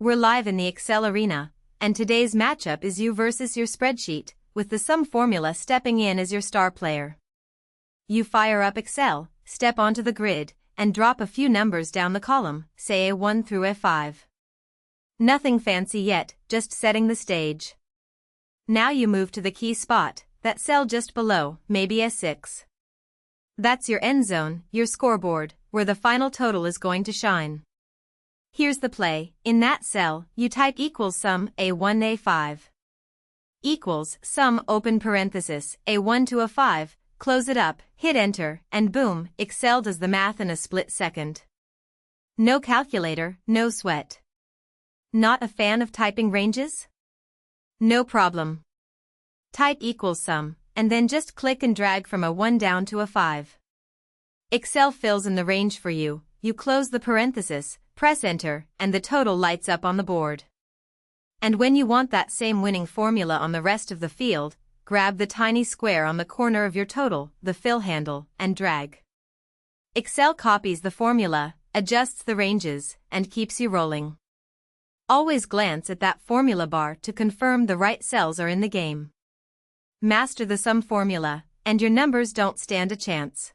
We're live in the Excel arena, and today's matchup is you versus your spreadsheet, with the sum formula stepping in as your star player. You fire up Excel, step onto the grid, and drop a few numbers down the column, say A1 through A5. Nothing fancy yet, just setting the stage. Now you move to the key spot, that cell just below, maybe A6. That's your end zone, your scoreboard, where the final total is going to shine. Here's the play. In that cell, you type equals sum A1 A5. Equals sum open parenthesis A1 to A5, close it up, hit enter, and boom, Excel does the math in a split second. No calculator, no sweat. Not a fan of typing ranges? No problem. Type equals sum, and then just click and drag from A1 down to A5. Excel fills in the range for you, you close the parenthesis, press enter, and the total lights up on the board. And when you want that same winning formula on the rest of the field, grab the tiny square on the corner of your total, the fill handle, and drag. Excel copies the formula, adjusts the ranges, and keeps you rolling. Always glance at that formula bar to confirm the right cells are in the game. Master the sum formula, and your numbers don't stand a chance.